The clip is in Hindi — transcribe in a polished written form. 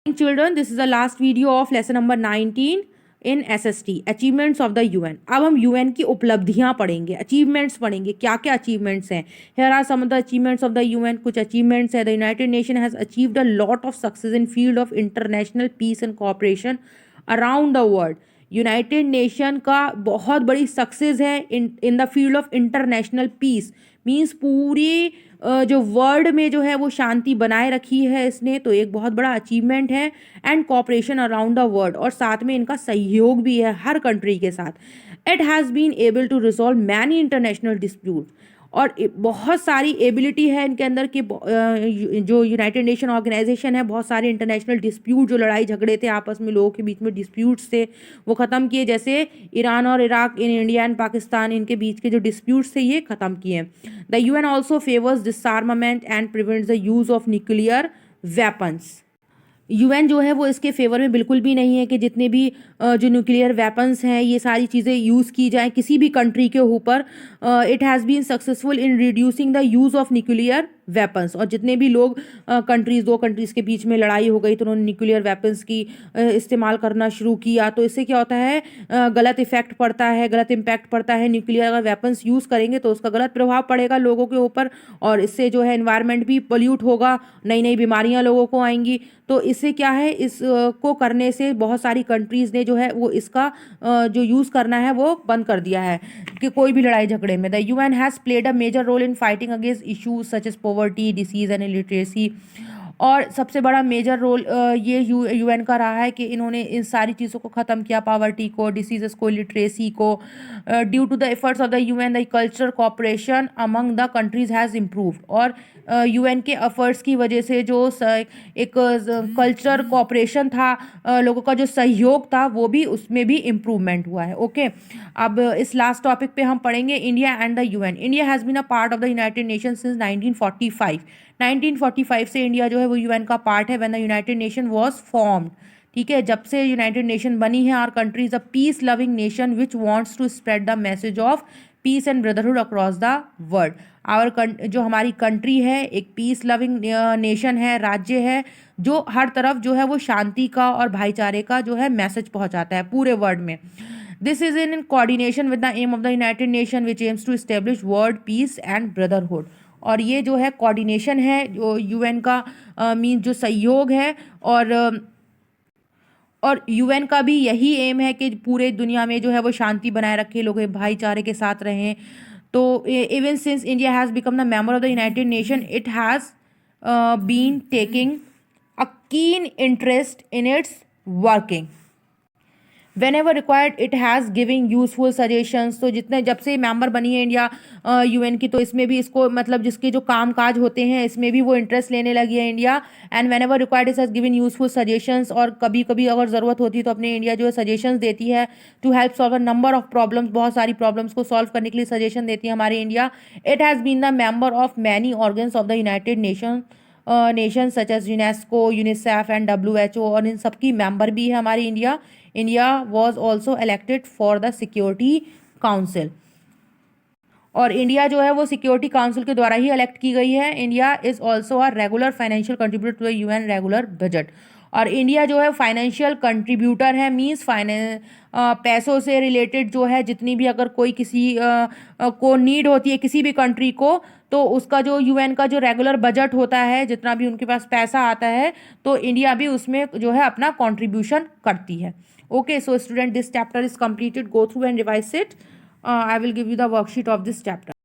Children, this is the last video of lesson number 19 in SST achievements of the UN. अब हम यूएन की उपलब्धियां पढ़ेंगे, अचीवमेंट्स पढ़ेंगे, क्या क्या अचीवमेंट्स हैं। Here are some of the achievements of the UN. कुछ अचीवमेंट्स है। The United Nation has achieved a lot of success in field of international peace and cooperation around the world. United Nation का बहुत बड़ी सक्सेस है in the field of international peace, means पूरी जो वर्ल्ड में जो है वो शांति बनाए रखी है इसने, तो एक बहुत बड़ा अचीवमेंट है। And cooperation around the world, और साथ में इनका सहयोग भी है हर कंट्री के साथ। It has been able to resolve many international dispute, और बहुत सारी एबिलिटी है इनके अंदर कि जो यूनाइटेड नेशन ऑर्गेनाइजेशन है बहुत सारे इंटरनेशनल डिस्प्यूट, जो लड़ाई झगड़े थे आपस में, लोगों के बीच में डिस्प्यूट्स थे, वो ख़त्म किए। जैसे ईरान और Iraq, in India and Pakistan, इनके बीच के जो डिस्प्यूट्स थे ये ख़त्म किए। The UN also favours डिसआर्मामेंट and prevents the use of nuclear weapons. UN जो है वो इसके फेवर में बिल्कुल भी नहीं है कि जितने भी जो न्यूक्लियर वेपन्स हैं ये सारी चीज़ें यूज़ की जाएं किसी भी कंट्री के ऊपर। It has been successful in reducing the use of nuclear weapons, और जितने भी लोग दो कंट्रीज़ के बीच में लड़ाई हो गई तो उन्होंने न्यूक्लियर वेपन्स की इस्तेमाल करना शुरू किया, तो इससे क्या होता है, गलत इफेक्ट पड़ता है, गलत इम्पैक्ट पड़ता है। न्यूक्लियर अगर वेपन्स यूज़ करेंगे तो उसका गलत प्रभाव पड़ेगा लोगों के ऊपर, और इससे जो है एनवायरनमेंट भी पोल्यूट होगा, नई नई बीमारियां लोगों को आएंगी। तो इससे क्या है, इस को करने से बहुत सारी कंट्रीज़ ने जो है वो इसका जो यूज़ करना है वो बंद कर दिया है कि कोई भी लड़ाई झगड़े में। The UN has played a major role in fighting against issues such as poverty, disease and illiteracy, और सबसे बड़ा मेजर रोल ये यूएन का रहा है कि इन्होंने इन सारी चीज़ों को ख़त्म किया, पावर्टी को, डिसीज़ को, लिटरेसी को। Due to the efforts of the UN the cultural cooperation among the countries has improved, और यूएन के एफर्ट्स की वजह से जो एक कल्चरल कोऑपरेशन था, लोगों का जो सहयोग था, वो भी उसमें भी इम्प्रूवमेंट हुआ है। ओके, अब इस लास्ट टॉपिक पे हम पढ़ेंगे India and the UN. India has been a part of the United Nation since 1945। 1945 से इंडिया जो है वो यूएन का पार्ट है, when the United Nation was formed. ठीक है, जब से यूनाइटेड नेशन बनी है। Our country is a peace loving nation which wants to spread the message of peace and brotherhood across the world. जो हमारी कंट्री है एक पीस लविंग नेशन है, राज्य है, जो हर तरफ जो है वो शांति का और भाईचारे का जो है मैसेज पहुंचाता है पूरे वर्ल्ड में। This is in coordination with the aim of the United Nation which aims to establish world peace and brotherhood, और ये जो है कोऑर्डिनेशन है जो यूएन का मीन जो सहयोग है, और यूएन का भी यही एम है कि पूरे दुनिया में जो है वो शांति बनाए रखे, लोग भाईचारे के साथ रहें। तो even since India has become the member of the United Nation, it has been taking a keen interest in its working. Whenever required, it has giving useful suggestions। तो जितने जब से मेंबर बनी है इंडिया यूएन की, तो इसमें भी इसको मतलब जिसके जो काम काज होते हैं इसमें भी वो इंटरेस्ट लेने लगी है India. And whenever required, it has given useful suggestions, और कभी कभी अगर ज़रूरत होती है तो अपने इंडिया जो है सजेशंस देती है to help solve a number of problems, बहुत सारी प्रॉब्लम्स को सॉल्व करने के लिए सजेशन देती है हमारी India. It has been the member of many organs of the United Nation such as UNESCO, UNICEF and WHO, और इन सबकी मेंबर भी है हमारी India. India was also elected for the security council, और इंडिया जो है वो सिक्योरिटी काउंसिल के द्वारा ही इलेक्ट की गई है। India is also a regular financial contributor to the UN regular budget, और इंडिया जो है फाइनेंशियल कंट्रीब्यूटर है, मीन्स पैसों से रिलेटेड जो है जितनी भी अगर कोई किसी को नीड होती है किसी भी कंट्री को, तो उसका जो यूएन का जो रेगुलर बजट होता है, जितना भी उनके पास पैसा आता है, तो इंडिया भी उसमें जो है अपना कंट्रीब्यूशन करती है। Okay, so student, this chapter is completed. Go through and revise it. I will give you the worksheet of this chapter.